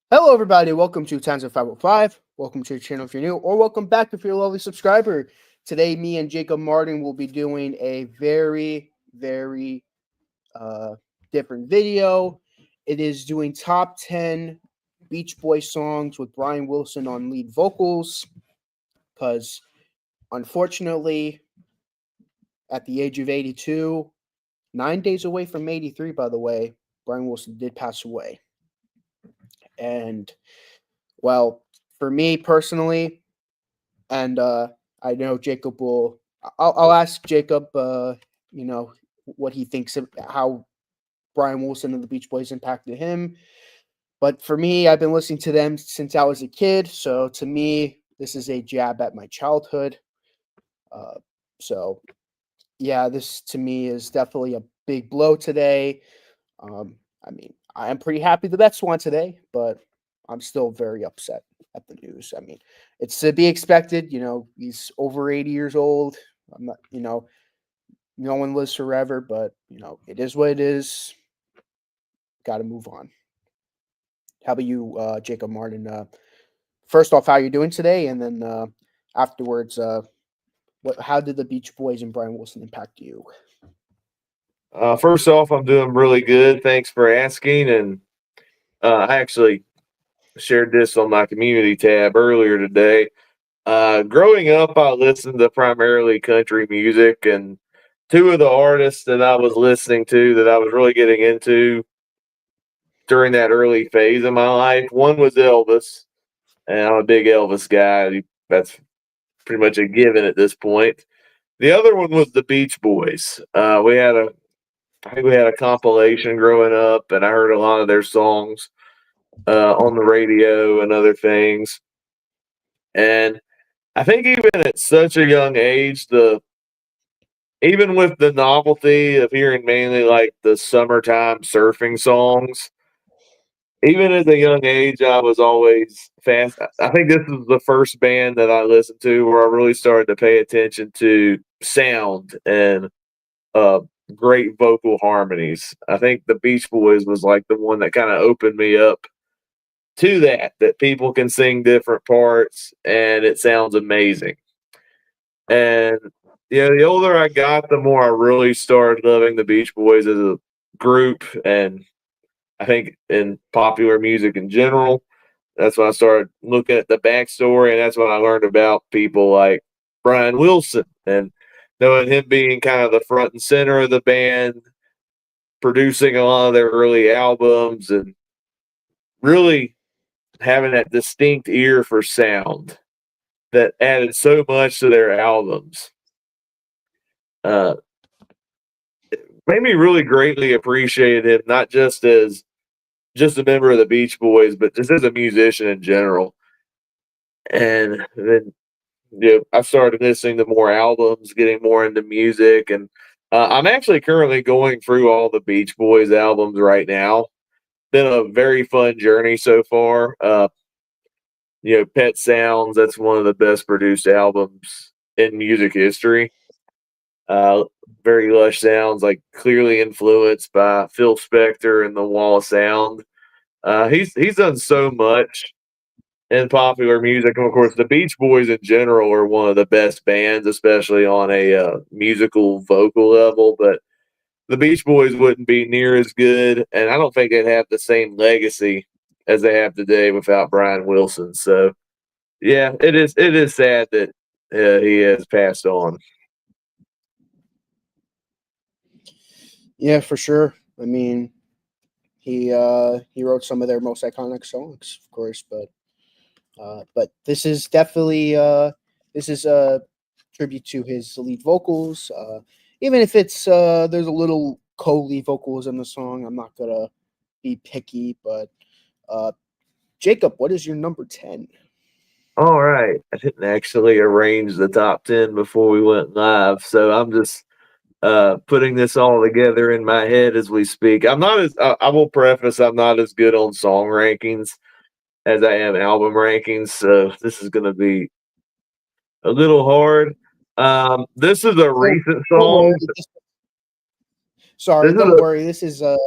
Hello, everybody. Welcome to Times of 505. Welcome to the channel if you're new, or welcome back if you're a lovely subscriber. Today, me and Jacob Martin will be doing a very uh, different video. It is doing top 10 Beach Boys songs with Brian Wilson on lead vocals. Because unfortunately, at the age of 82, 9 days away from 83, by the way, Brian Wilson did pass away. And well, for me personally, and I know Jacob will. I'll ask Jacob. What he thinks of how Brian Wilson and the Beach Boys impacted him. But for me, I've been listening to them since I was a kid. So to me, this is a jab at my childhood. Uh, so yeah, this to me is definitely a big blow today. I mean, I am pretty happy the Mets won today, but I'm still very upset at the news. I mean, it's to be expected. He's over 80 years old. I'm not, no one lives forever, but it is what it is. Got to move on. How about you, Jacob Martin? First off, how you doing today, and then afterwards, how did the Beach Boys and Brian Wilson impact you? First off, I'm doing really good. Thanks for asking. And I actually shared this on my community tab earlier today. Growing up, I listened to primarily country music, and two of the artists that I was listening to that I was really getting into during that early phase of my life, one was Elvis, and I'm a big Elvis guy. That's pretty much a given at this point. The other one was the Beach Boys. I think we had a compilation growing up, and I heard a lot of their songs on the radio and other things. And I think even at such a young age, the even with the novelty of hearing mainly like the summertime surfing songs, even at a young age, I was always fast. I think this is the first band that I listened to where I really started to pay attention to sound and uh, great vocal harmonies. I think the Beach Boys was like the one that kind of opened me up to that people can sing different parts and it sounds amazing. And the older I got, the more I really started loving the Beach Boys as a group, and I think in popular music in general. That's when I started looking at the backstory, and that's when I learned about people like Brian Wilson and knowing him being kind of the front and center of the band, producing a lot of their early albums, and really having that distinct ear for sound that added so much to their albums. Uh, Made me really greatly appreciate him, not just as just a member of the Beach Boys, but just as a musician in general. And then I started listening to more albums, getting more into music, and I'm actually currently going through all the Beach Boys albums right now. Been a very fun journey so far. Pet Sounds, that's one of the best produced albums in music history. Uh, Very lush sounds, like clearly influenced by Phil Spector and the Wall of Sound. He's done so much in popular music, and of course, the Beach Boys in general are one of the best bands, especially on a musical vocal level. But the Beach Boys wouldn't be near as good, and I don't think they'd have the same legacy as they have today without Brian Wilson. So, yeah, it is sad that he has passed on. Yeah, for sure. I mean, he wrote some of their most iconic songs, of course, but this is definitely this is a tribute to his lead vocals. Even if it's there's a little co-lead vocals in the song, I'm not gonna be picky. But uh, Jacob, what is your number 10? All right, I didn't actually arrange the top 10 before we went live, so I'm just putting this all together in my head as we speak. I'm not as I will preface I'm not as good on song rankings as I am album rankings, so this is going to be a little hard. This is a Don't recent don't worry. song. Sorry, This is don't worry. This is more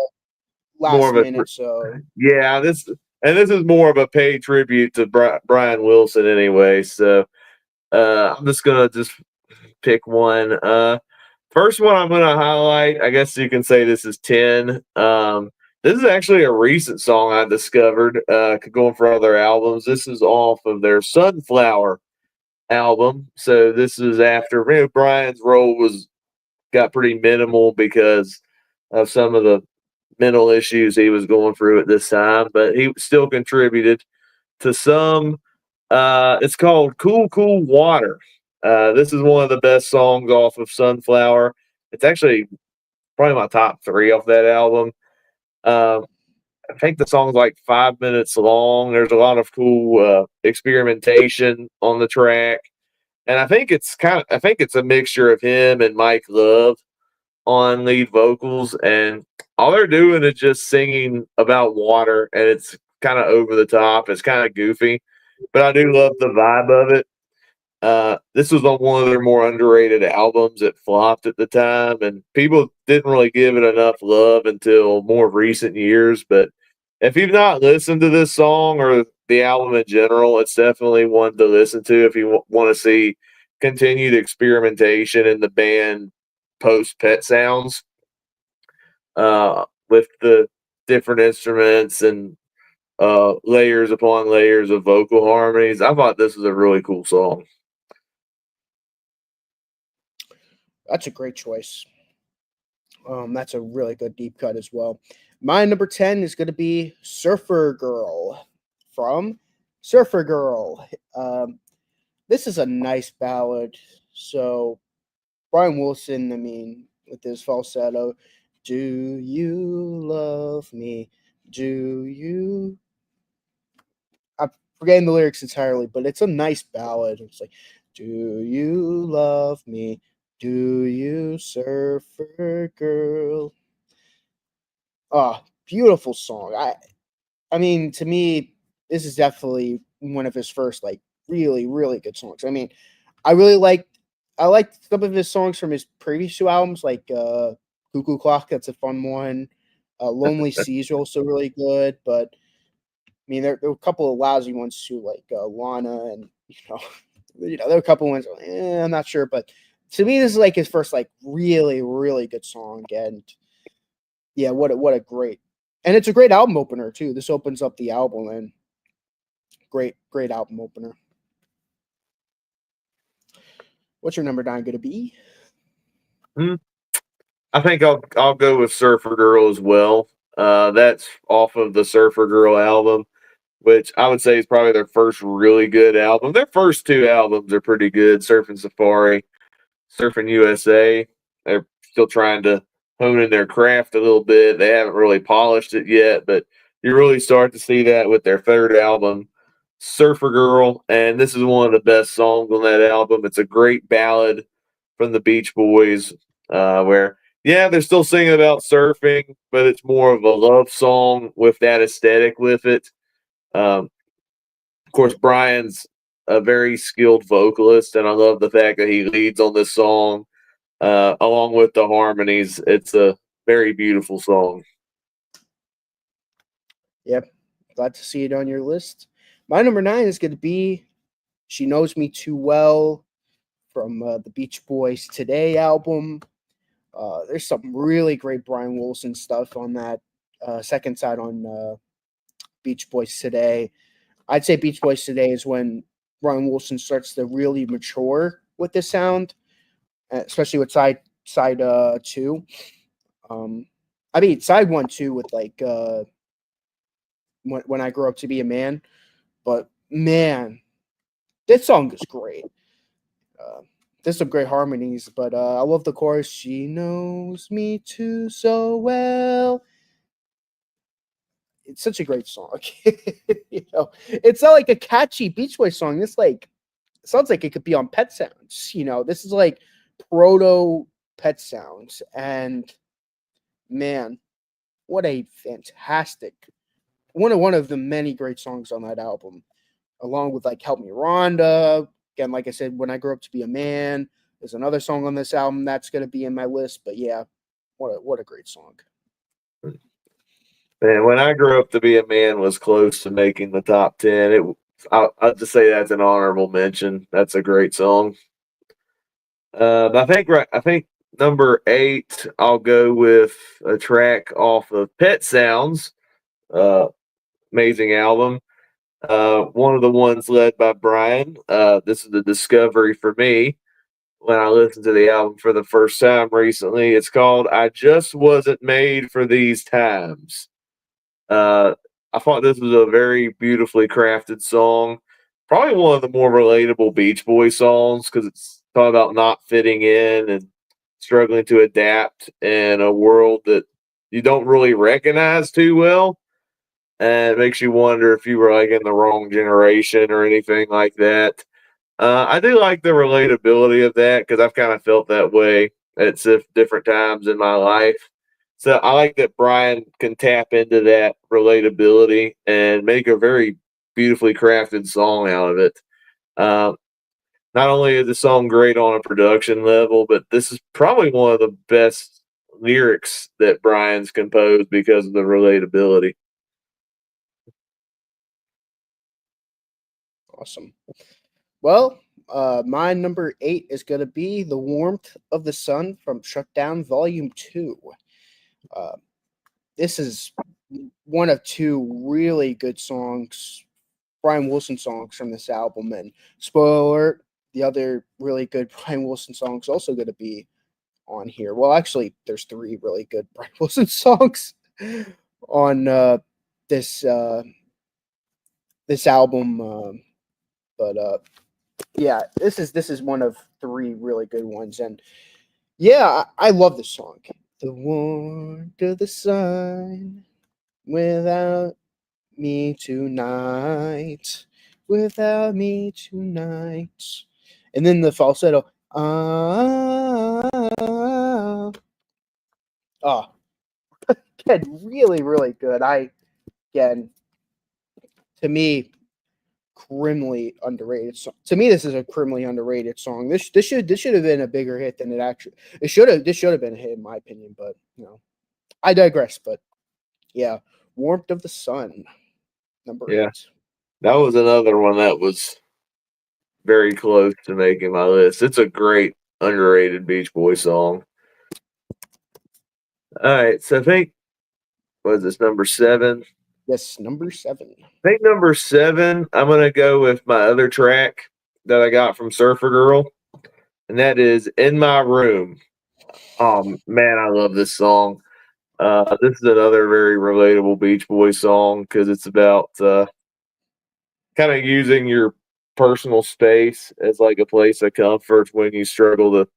last of a minute, so yeah. This and this is more of a pay tribute to Brian Wilson anyway. So I'm just gonna pick one. First one I'm gonna highlight. I guess you can say this is 10. This is actually a recent song I discovered. Going for other albums. This is off of their Sunflower album. So this is after Brian's role got pretty minimal because of some of the mental issues he was going through at this time, but he still contributed to some. It's called Cool Cool Water. This is one of the best songs off of Sunflower. It's actually probably my top three off that album. Uh, I think the song's like 5 minutes long. There's a lot of cool experimentation on the track, and I think it's a mixture of him and Mike Love on lead vocals, and all they're doing is just singing about water, and it's kind of over the top. It's kind of goofy, but I do love the vibe of it. This was on one of their more underrated albums. It flopped at the time, and people didn't really give it enough love until more recent years. But if you've not listened to this song or the album in general, it's definitely one to listen to if you want to see continued experimentation in the band post Pet Sounds with the different instruments and layers upon layers of vocal harmonies. I thought this was a really cool song. That's a great choice. That's a really good deep cut as well. My number 10 is going to be Surfer Girl from Surfer Girl. This is a nice ballad. So, Brian Wilson, I mean, with his falsetto, do you love me? Do you? I'm forgetting the lyrics entirely, but it's a nice ballad. It's like, do you love me? Do you, surfer girl? Ah, beautiful song. I mean, to me, this is definitely one of his first like really, really good songs. I mean, I really I liked some of his songs from his previous two albums, like Cuckoo Clock, that's a fun one. Lonely Seas are also really good, but I mean there were a couple of lousy ones too, like Lana and there were a couple ones I'm not sure, but to me this is like his first like really, really good song, and yeah, what a great, and it's a great album opener too. This opens up the album, and great album opener. What's your number 9 going to be? Hmm. I think I'll go with Surfer Girl as well. That's off of the Surfer Girl album, which I would say is probably their first really good album. Their first two albums are pretty good. Surfing Safari, Surfing USA. They're still trying to hone in their craft a little bit. They haven't really polished it yet, but you really start to see that with their third album, Surfer Girl. And this is one of the best songs on that album. It's a great ballad from the Beach Boys, where, yeah, they're still singing about surfing, but it's more of a love song with that aesthetic with it. Of course, Brian's a very skilled vocalist, and I love the fact that he leads on this song along with the harmonies. It's a very beautiful song. Yep, glad to see it on your list. My number 9 is going to be She Knows Me Too Well from the Beach Boys Today album. There's some really great Brian Wilson stuff on that second side on Beach Boys Today. I'd say Beach Boys Today is when Brian Wilson starts to really mature with the sound, especially with side 2. I mean side 1 too with like when I Grow Up to Be a Man, but man, this song is great. There's some great harmonies, but I love the chorus. She knows me too so well. It's such a great song. It's not like a catchy Beach Boys song. This like sounds like it could be on Pet Sounds. This is like proto Pet Sounds, and man, what a fantastic one of the many great songs on that album, along with like Help Me Rhonda. Again, like I said, When I Grow Up to Be a Man. There's another song on this album that's going to be in my list, but yeah, what a great song. And when I grew up to be a man was close to making the top 10. I'll just say that's an honorable mention. That's a great song. I think number 8, I'll go with a track off of Pet Sounds, uh, amazing album. One of the ones led by Brian. This is a discovery for me when I listened to the album for the first time recently. It's called "I Just Wasn't Made for These Times." Uh, I thought this was a very beautifully crafted song. Probably one of the more relatable Beach Boys songs because it's talking about not fitting in and struggling to adapt in a world that you don't really recognize too well. And it makes you wonder if you were like in the wrong generation or anything like that. I do like the relatability of that because I've kind of felt that way at different times in my life. So I like that Brian can tap into that relatability and make a very beautifully crafted song out of it. Uh, Not only is the song great on a production level, but this is probably one of the best lyrics that Brian's composed because of the relatability. Awesome. Well, my number 8 is going to be "The Warmth of the Sun" from Shutdown Volume 2. Uh, this is one of two really good songs, Brian Wilson songs from this album. And spoiler alert, the other really good Brian Wilson songs also going to be on here. Well, actually, there's 3 really good Brian Wilson songs on this this album. But yeah, this is one of 3 really good ones. And yeah, I love this song. The warmth of the sun without me tonight, without me tonight. And then the falsetto. Oh, again, really, really good. Again, to me, criminally underrated song. To me, this is a criminally underrated song. This should have been a bigger hit than it actually. This should have been a hit in my opinion, but I digress. But yeah, "Warmth of the Sun," number Yeah, 8. that was another one that was very close to making my list. It's a great underrated Beach Boy song. All right, so I think was this number 7? Yes, number 7. I think number 7. I'm gonna go with my other track that I got from Surfer Girl, and that is "In My Room." Man, I love this song. This is another very relatable Beach Boy song because it's about kind of using your personal space as like a place of comfort when you struggle to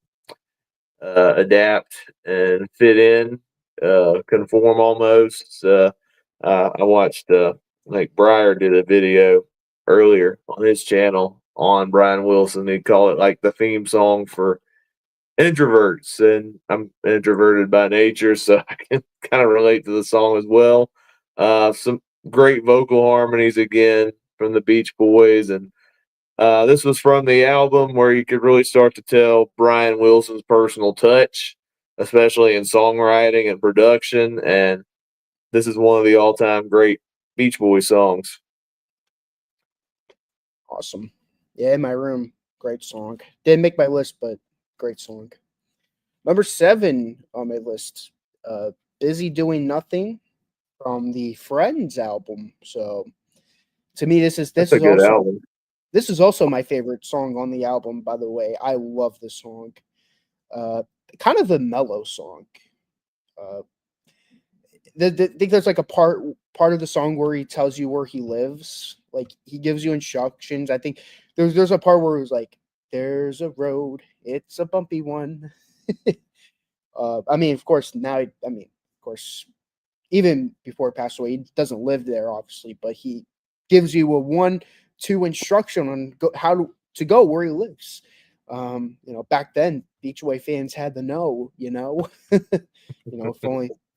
adapt and fit in, conform almost. I watched like Breyer did a video earlier on his channel on Brian Wilson. He'd call it like the theme song for introverts, and I'm introverted by nature, so I can kind of relate to the song as well. Some great vocal harmonies again from the Beach Boys, and this was from the album where you could really start to tell Brian Wilson's personal touch, especially in songwriting and production. And this is one of the all-time great Beach Boys songs. Awesome. Yeah, "In My Room," great song. Didn't make my list, but great song. Number 7 on my list, "Busy Doing Nothing" from the Friends album. So to me, That's a good album. this is also my favorite song on the album. By the way, I love this song. Uh, Kind of a mellow song. Uh, I think there's like a part of the song where he tells you where he lives. Like he gives you instructions. I think there's a part where it was like, "There's a road, it's a bumpy one." I mean, of course, of course, even before he passed away, he doesn't live there, obviously, but he gives you a 1-2 instruction on how to go where he lives. Back then, Beach Boy fans had to know. If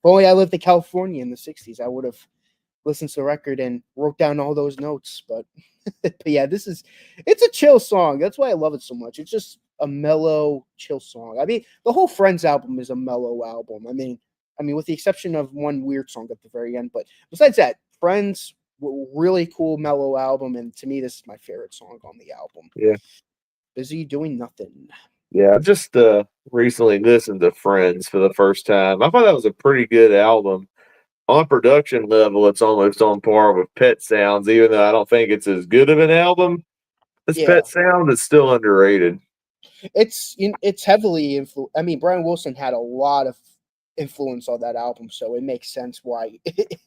only I lived in California in the '60s, I would have listened to the record and wrote down all those notes. But, but yeah, it's a chill song. That's why I love it so much. It's just a mellow, chill song. I mean, the whole Friends album is a mellow album. I mean, I mean, with the exception of one weird song at the very end. But besides that, Friends, really cool, mellow album. And to me, this is my favorite song on the album. Yeah. Busy Doing Nothing. Yeah, I just recently listened to Friends for the first time. I thought that was a pretty good album. On production level, it's almost on par with Pet Sounds, even though I don't think it's as good of an album as Yeah. Pet Sounds. It's still underrated. It's heavily influ. I mean, Brian Wilson had a lot of influence on that album, so it makes sense why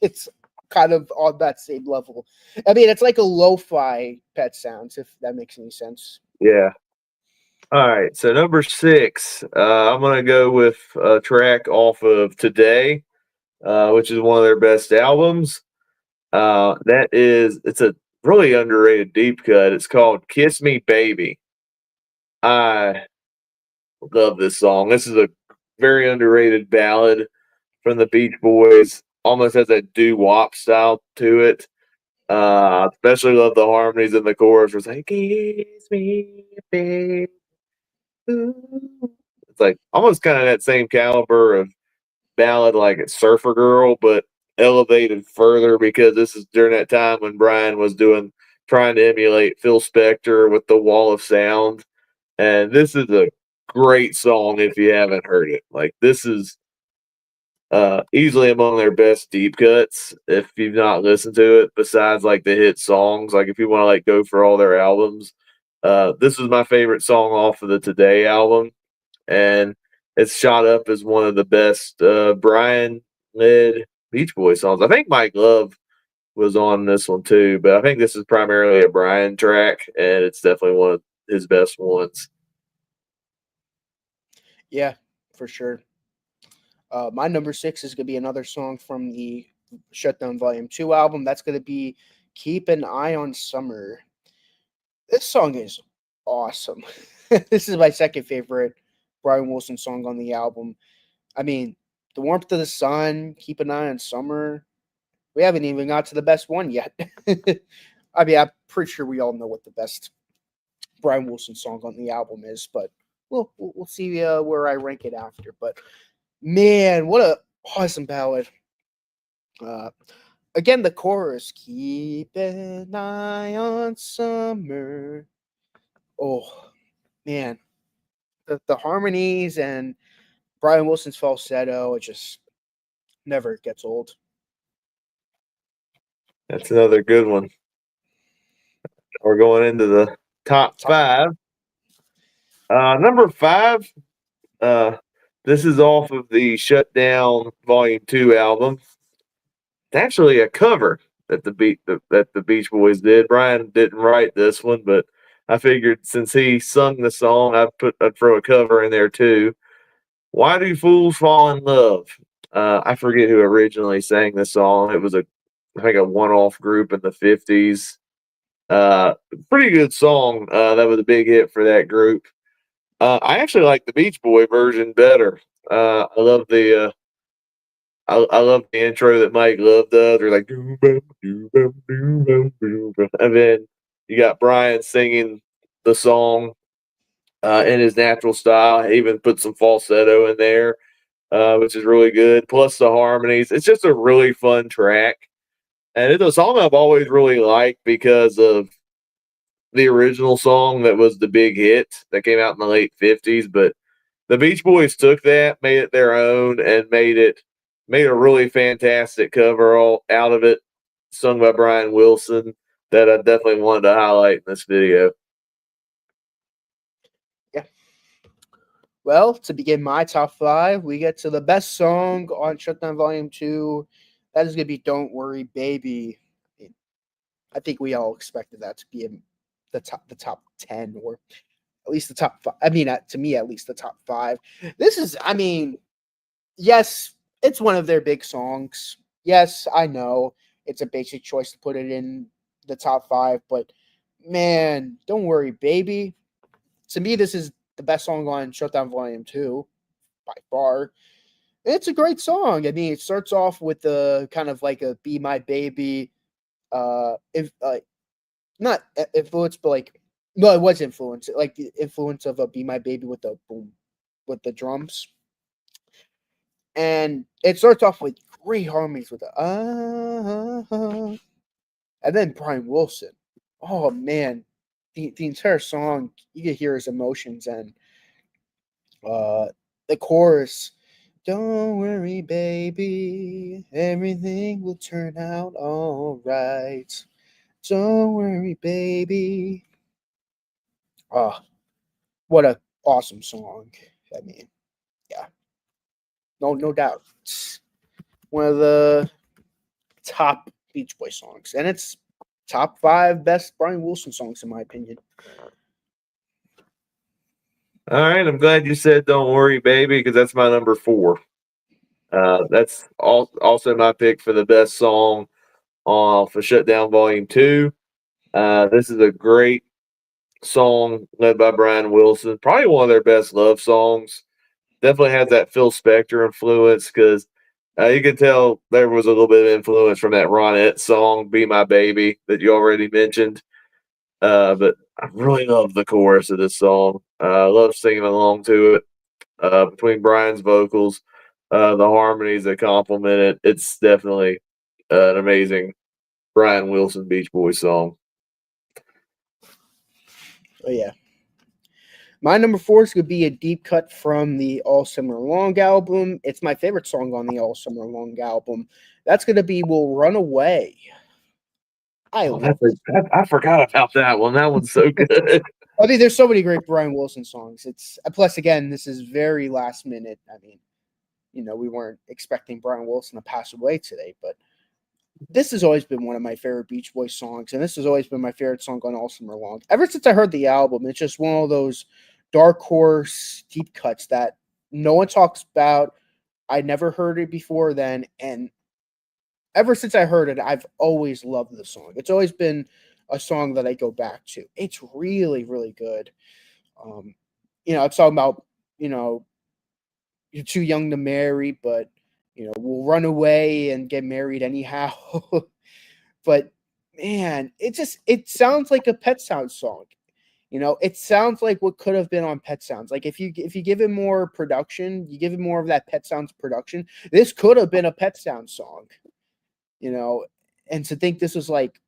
it's kind of on that same level. I mean, it's like a lo-fi Pet Sounds, if that makes any sense. Yeah. All right. So number 6, I'm gonna go with a track off of Today, which is one of their best albums. It's a really underrated deep cut. It's called "Kiss Me, Baby." I love this song. This is a very underrated ballad from the Beach Boys. Almost has that doo-wop style to it. Especially love the harmonies in the chorus. It's like "Kiss me, baby." It's like almost kind of that same caliber of ballad like it's Surfer Girl, but elevated further because this is during that time when Brian was trying to emulate Phil Spector with the Wall of Sound. And this is a great song if you haven't heard it. Like this is easily among their best deep cuts if you've not listened to it, besides like the hit songs. Like if you want to like go for all their albums. This is my favorite song off of the Today album, and it's shot up as one of the best Brian led Beach Boys songs. I think Mike Love was on this one too, but I think this is primarily a Brian track, and it's definitely one of his best ones. Yeah, for sure. My number 6 is gonna be another song from the Shutdown Volume 2 album. That's gonna be "Keep an Eye on Summer." This song is awesome. This is my second favorite Brian Wilson song on the album. I mean, "The Warmth of the Sun," "Keep an Eye on Summer." We haven't even got to the best one yet. I mean, I'm pretty sure we all know what the best Brian Wilson song on the album is, but we'll see where I rank it after. But man, what a awesome ballad! Uh, again, the chorus: "Keep an eye on summer." Oh man, the harmonies and Brian Wilson's falsetto, it just never gets old. That's another good one. We're going into the top Top 5. Number 5, uh, this is off of the Shutdown Volume 2 album. It's actually a cover that the Beach Boys did. Brian didn't write this one, but I figured since he sung the song, I'd throw a cover in there too. "Why Do Fools Fall in Love?" I forget who originally sang this song. It was I think a one-off group in the 50s. Pretty good song. That was a big hit for that group. I actually like the Beach Boy version better. I love I love the intro that Mike Love does. They're like, "Doo bum, doo bum, doo bum, doo bum." And then you got Brian singing the song in his natural style. He even put some falsetto in there, which is really good. Plus the harmonies. It's just a really fun track. And it's a song I've always really liked because of the original song that was the big hit that came out in the late 50s. But the Beach Boys took that, made it their own, and made a really fantastic cover all out of it, sung by Brian Wilson, that I definitely wanted to highlight in this video. Yeah. Well, to begin my top 5, we get to the best song on Shutdown Volume 2. That is going to be "Don't Worry, Baby." I think we all expected that to be in the top 10, or at least the top 5. I mean, to me, at least the top 5. This is, I mean, yes, it's one of their big songs. Yes, I know it's a basic choice to put it in the top 5, but man, "Don't Worry, Baby." To me, this is the best song on Shutdown Volume 2 by far. It's a great song. I mean, it starts off with the kind of like a "Be My Baby," if not influence, but like, no, it was influence, like the influence of a "Be My Baby" with the boom, with the drums. And it starts off with great harmonies with the and then Brian Wilson. Oh man, the entire song, you can hear his emotions, and uh the chorus, don't worry baby, everything will turn out all right, don't worry baby. Ah, what a awesome song. I mean, yeah, no doubt, it's one of the top Beach Boy songs, and it's top 5 best Brian Wilson songs in my opinion. All right, I'm glad you said "Don't Worry, Baby" because that's my number 4. That's also my pick for the best song off of Shutdown Volume 2. This is a great song led by Brian Wilson. Probably one of their best love songs. Definitely has that Phil Spector influence because you can tell there was a little bit of influence from that Ronette song, Be My Baby, that you already mentioned. But I really love the chorus of this song. I love singing along to it. Between Brian's vocals, the harmonies that complement it, it's definitely an amazing Brian Wilson Beach Boys song. Oh yeah. My number 4 is going to be a deep cut from the All Summer Long album. It's my favorite song on the All Summer Long album. That's going to be Will Run Away. I love it. I forgot about that one. That one's so good. I mean, there's so many great Brian Wilson songs. It's plus again, this is very last minute. I mean, we weren't expecting Brian Wilson to pass away today, but this has always been one of my favorite Beach Boys songs, and this has always been my favorite song on All Summer Long. Ever since I heard the album, it's just one of those dark horse deep cuts that no one talks about. I never heard it before then, and ever since I heard it, I've always loved the song. It's always been a song that I go back to. It's really, really good. Um, it's talking about, you're too young to marry, but we'll run away and get married anyhow. But man, it sounds like a Pet Sounds song. It sounds like what could have been on Pet Sounds. Like if you give it more production, you give it more of that Pet Sounds production. This could have been a Pet Sounds song. And to think this was like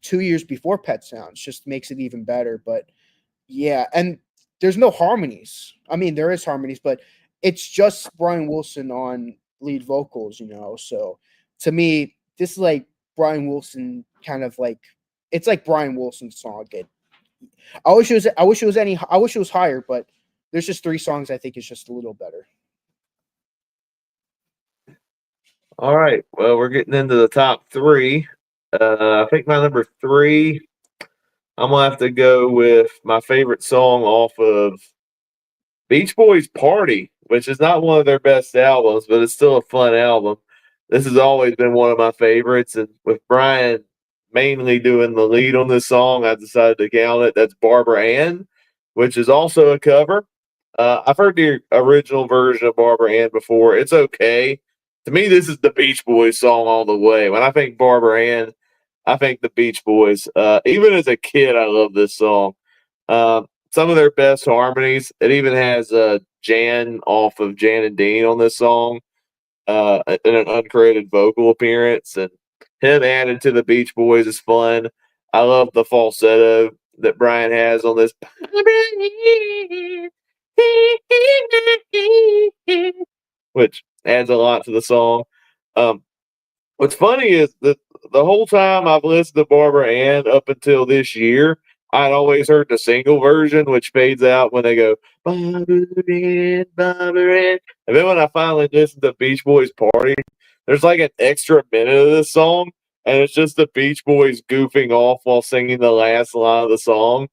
2 years before Pet Sounds just makes it even better. But yeah, and there's no harmonies. I mean, there is harmonies, but it's just Brian Wilson on lead vocals, So to me, this is like Brian Wilson kind of like it's like Brian Wilson's song. I wish it was higher, but there's just 3 songs I think is just a little better. All right. Well, we're getting into the top 3. I think my number 3, I'm gonna have to go with my favorite song off of Beach Boys Party, which is not one of their best albums, but it's still a fun album. This has always been one of my favorites, and with Brian mainly doing the lead on this song, I decided to count it. That's Barbara Ann, which is also a cover. I've heard the original version of Barbara Ann before. It's okay. To me, this is the Beach Boys song all the way. When I think Barbara Ann, I think the Beach Boys. Even as a kid, I love this song. Some of their best harmonies. It even has Jan off of Jan and Dean on this song in an uncredited vocal appearance, and him added to the Beach Boys is fun. I love the falsetto that Brian has on this, which adds a lot to the song. Um, What's funny is that the whole time I've listened to Barbara Ann up until this year, I'd always heard the single version, which fades out when they go Barbara Ann, Barbara Ann. And then when I finally listened to Beach Boys Party, there's like an extra minute of this song, and it's just the Beach Boys goofing off while singing the last line of the song,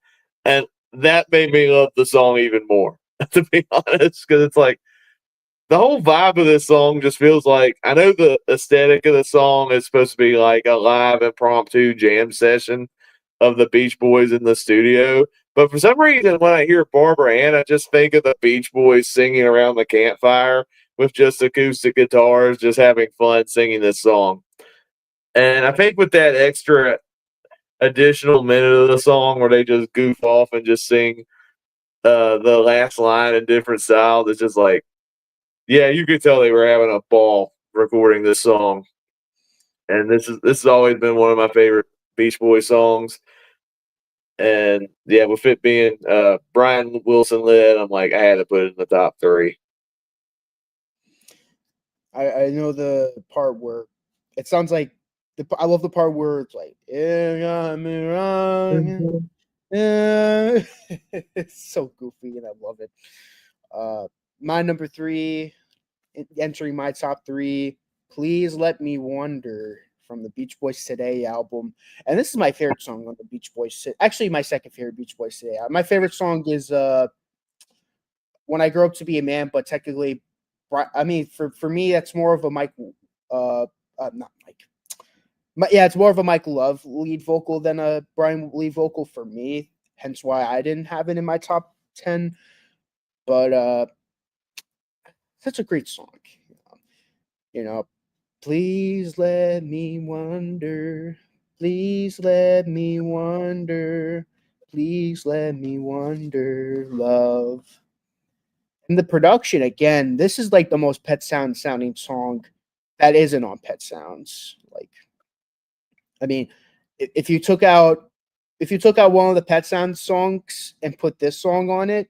and that made me love the song even more. To be honest, because it's like the whole vibe of this song just feels like I know the aesthetic of the song is supposed to be like a live impromptu jam session of the Beach Boys in the studio. But for some reason, when I hear Barbara Ann, I just think of the Beach Boys singing around the campfire with just acoustic guitars, just having fun singing this song. And I think with that extra additional minute of the song where they just goof off and just sing the last line in different styles, it's just like Yeah, you could tell they were having a ball recording this song. And this has always been one of my favorite Beach Boys songs. And yeah, with it being Brian Wilson led, I'm like, I had to put it in the top three. I know the part where it sounds like I love the part where it's like, "You got me wrong." Yeah. It's so goofy and I love it. My number three, entering my top three, Please Let Me Wonder from the Beach Boys Today album. And this is my favorite song on the Beach Boys. Actually, my second favorite Beach Boys Today album. My favorite song is When I Grow Up to Be a Man, but technically, I mean, for me, that's more of a Mike, not Mike. Yeah, it's more of a Mike Love lead vocal than a Brian lead vocal for me. Hence why I didn't have it in my top 10. But such a great song. You know, please let me wonder. Please let me wonder. Please let me wonder, love. And the production, again, this is like the most Pet Sound sounding song that isn't on Pet Sounds. Like, I mean, if you took out one of the Pet Sounds songs and put this song on it,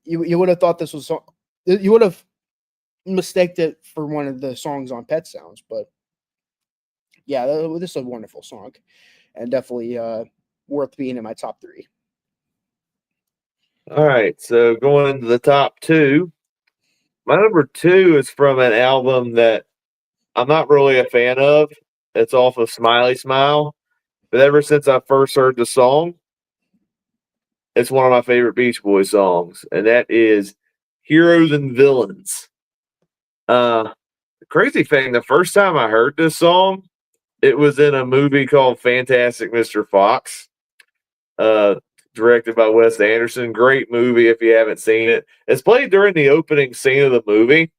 you would have thought this was you would have mistaked it for one of the songs on Pet Sounds. But yeah, this is a wonderful song and definitely worth being in my top three. All right, so going into the top two, my number two is from an album that I'm not really a fan of. It's off of Smiley Smile, but ever since I first heard the song, it's one of my favorite Beach Boys songs, and that is "Heroes and Villains." The crazy thing, the first time I heard this song, it was in a movie called Fantastic Mr. Fox, uh, directed by Wes Anderson. Great movie if you haven't seen it. It's played during the opening scene of the movie,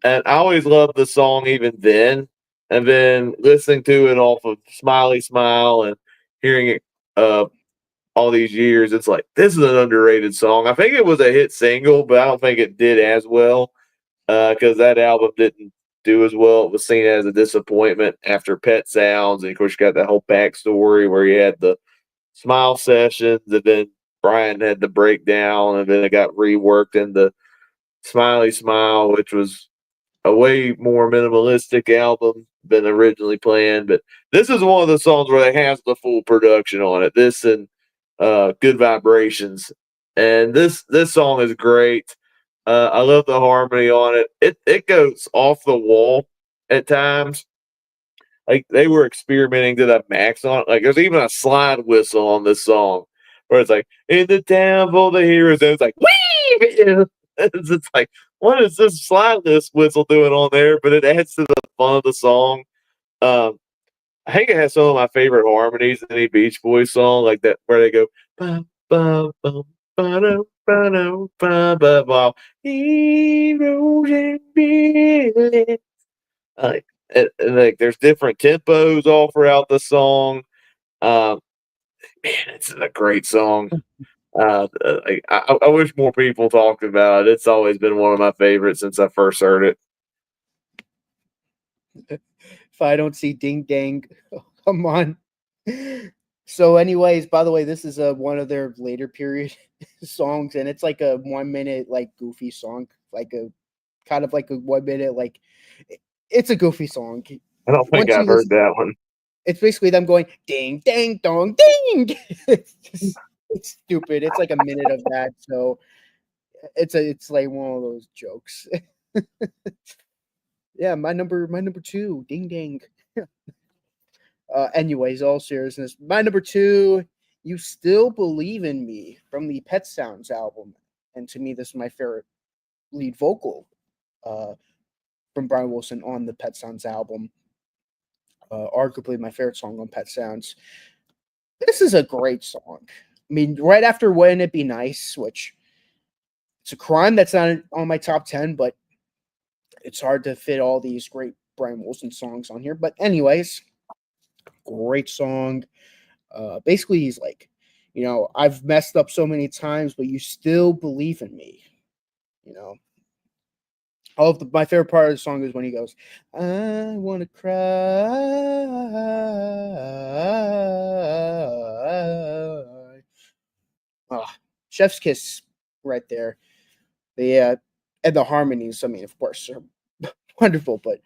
and I always loved the song even then. And then listening to it off of Smiley Smile and hearing it all these years, it's like this is an underrated song. I think it was a hit single, but I don't think it did as well because that album didn't do as well. It was seen as a disappointment after Pet Sounds, and of course, you got that whole backstory where you had the Smile sessions, and then Brian had the breakdown, and then it got reworked into Smiley Smile, which was a way more minimalistic album than originally planned. But this is one of the songs where it has the full production on it. This and Good Vibrations, and this song is great. I love the harmony on it. It goes off the wall at times. Like they were experimenting to the max on it. Like there's even a slide whistle on this song where it's like in the town for the heroes. And it's like wee. It's like what is this slide whistle doing on there? But it adds to the fun of the song. Um, I think it has some of my favorite harmonies in any Beach Boys song, like that where they go ba ba ba ba ba ba ba ba heroes and villains. Like and like there's different tempos all throughout the song. Um, man, it's a great song. I wish more people talked about it. It's always been one of my favorites since I first heard it. If I don't see Ding Dang, oh, come on. So, anyways, by the way, this is one of their later period songs, and it's like a 1 minute like goofy song, like a kind of like a 1 minute like it's a goofy song. I don't think Once I've you heard listen, that one. it's basically them going ding dang dong ding. It's stupid. It's like a minute of that, so it's like one of those jokes. Yeah, my number two, ding dang. Anyways, all seriousness, my number two, You Still Believe in Me from the Pet Sounds album. And to me, this is my favorite lead vocal uh, from Brian Wilson on the Pet Sounds album. Arguably my favorite song on Pet Sounds. This is a great song. I mean, right after Wouldn't It Be Nice, which it's a crime that's not on my top 10, but it's hard to fit all these great Brian Wilson songs on here. But, anyways, great song. Basically, he's like, I've messed up so many times, but you still believe in me. You know, My favorite part of the song is when he goes, "I wanna cry." Oh, chef's kiss right there. The and the harmonies. I mean, of course, are wonderful. But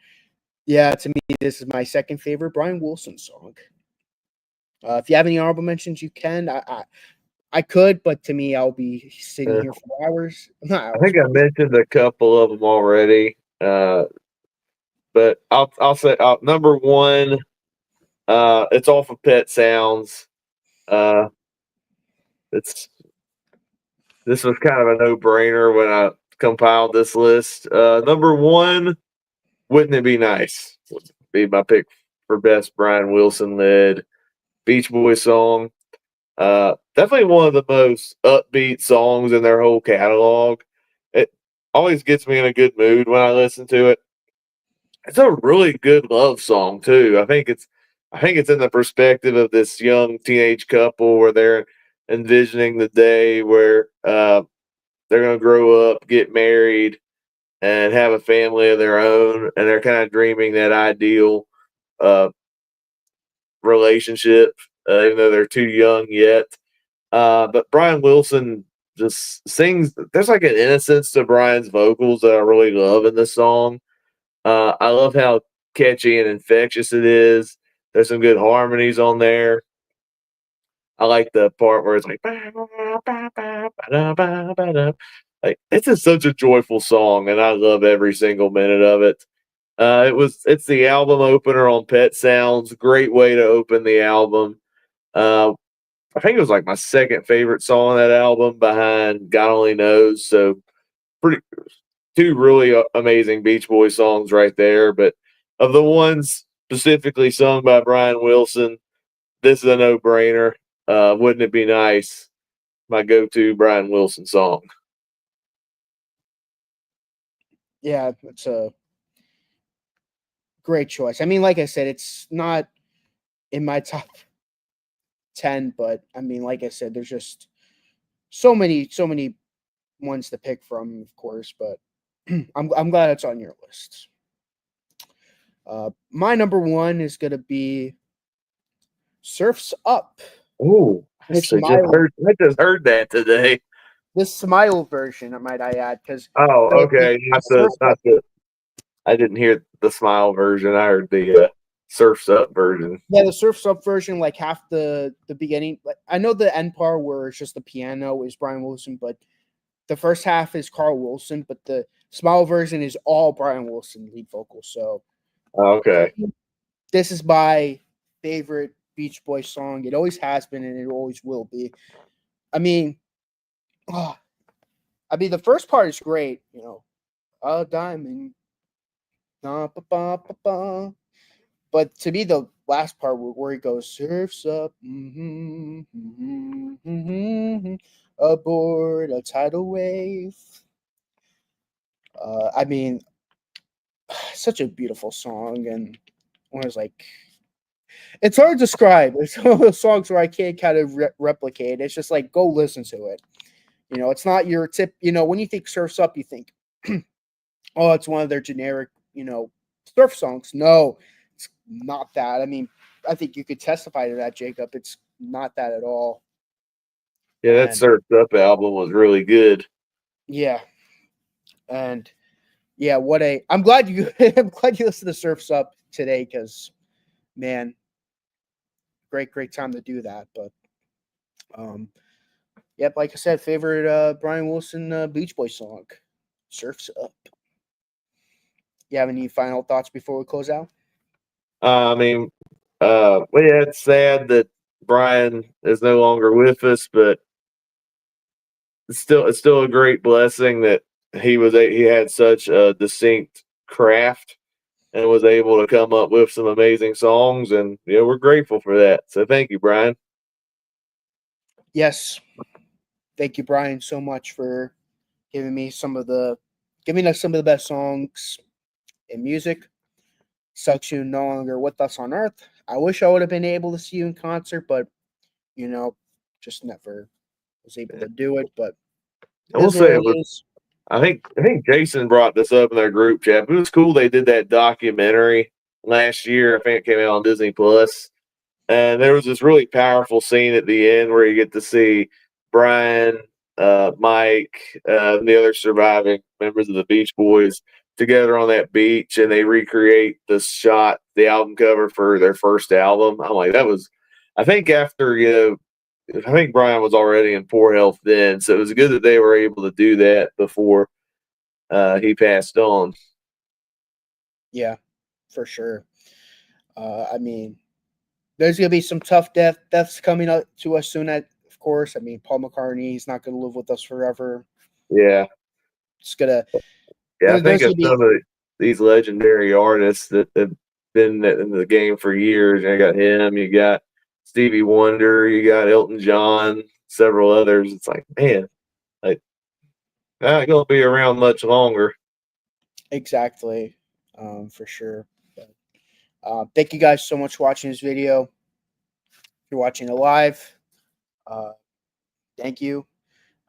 yeah, to me, this is my second favorite Brian Wilson song. If you have any honorable mentions, you can. I could, but to me, I'll be sitting Uh, here for hours. Not I hours, think I but mentioned a couple of them already, but I'll say number one. It's off of Pet Sounds. Uh, it's this was kind of a no brainer when I compiled this list. Number one, wouldn't it be nice? Would be my pick for best Brian Wilson led Beach Boys song. Definitely one of the most upbeat songs in their whole catalog. It always gets me in a good mood when I listen to it. It's a really good love song too. I think it's in the perspective of this young teenage couple where they're envisioning the day where they're going to grow up, get married, and have a family of their own, and they're kind of dreaming that ideal uh, relationship, even though they're too young yet. But Brian Wilson just sings. There's like an innocence to Brian's vocals that I really love in this song. I love how catchy and infectious it is. There's some good harmonies on there. I like the part where it's like, like it's just such a joyful song, and I love every single minute of it. It's the album opener on Pet Sounds. Great way to open the album. Uh, I think it was like my second favorite song on that album behind God Only Knows. So pretty two really amazing Beach Boys songs right there. But of the ones specifically sung by Brian Wilson, this is a no brainer. Wouldn't it be nice? My go to Brian Wilson song. yeah, it's a great choice. I mean, like I said, it's not in my top 10, but I mean, like I said, there's just so many ones to pick from, of course, but I'm glad it's on your list. My number one is gonna be Surfs Up. Ooh, The smile, I just heard that today. the smile version, might I add, because Oh, the okay. Surfs Up, Not the. I didn't hear the Smile version. I heard the Surfs Up version. yeah, the Surfs Up version, like half the beginning. Like I know the end part where it's just the piano is Brian Wilson, but the first half is Carl Wilson, but the smile version is all Brian Wilson lead vocal. So Okay. this is my favorite Beach Boys song. It always has been, and it always will be. I mean, oh, the first part is great. You know, a diamond, ba, ba, ba, ba, ba. But to me, the last part where he goes surfs up, aboard a tidal wave. I mean, such a beautiful song, and when I was like, it's hard to describe. It's one of those songs where I can't kind of replicate. It's just like go listen to it. You know, it's not your tip. You know, when you think surfs up, you think, oh, it's one of their generic, surf songs. No, it's not that. I mean, I think you could testify to that, Jacob. It's not that at all. Yeah, that And Surfs Up album was really good. yeah, and yeah, what a. I'm glad you. I'm glad you listened to Surfs Up today because, man, great time to do that. But um, yep, like I said, favorite Brian Wilson Beach Boy song, Surfs Up. You have any final thoughts before we close out? I mean, well, yeah, it's sad that Brian is no longer with us, but it's still a great blessing that he had such a distinct craft and was able to come up with some amazing songs, and we're grateful for that. So thank you, Brian. Yes. Thank you, Brian, so much for giving me giving us some of the best songs in music. Sucks you no longer with us on Earth. I wish I would have been able to see you in concert, but just never was able to do it. But I it will is what say it is. I think Jason brought this up in their group chat. It was cool they did that documentary last year. I think it came out on Disney Plus. And there was this really powerful scene at the end where you get to see Brian, Mike, and the other surviving members of the Beach Boys together on that beach, and they recreate the shot, the album cover for their first album. I'm like, that was, I think after, I think Brian was already in poor health then, so it was good that they were able to do that before he passed on. Yeah, for sure. I mean, there's gonna be some tough deaths coming up to us soon. Of course, I mean, Paul McCartney, he's not gonna live with us forever. Yeah. It's gonna. Yeah, I think There's of gonna be some of these legendary artists that have been in the game for years. You got him, you got Stevie Wonder, you got Elton John, several others. It's like, man, like not gonna be around much longer. exactly, for sure. But, thank you guys so much for watching this video. If you're watching it live, uh, thank you.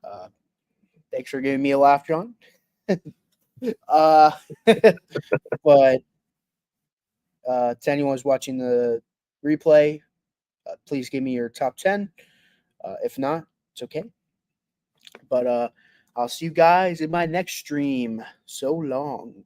Uh, thanks for giving me a laugh, John. uh, but to anyone who's watching the replay, please give me your top 10. If not, it's okay. But I'll see you guys in my next stream. So long.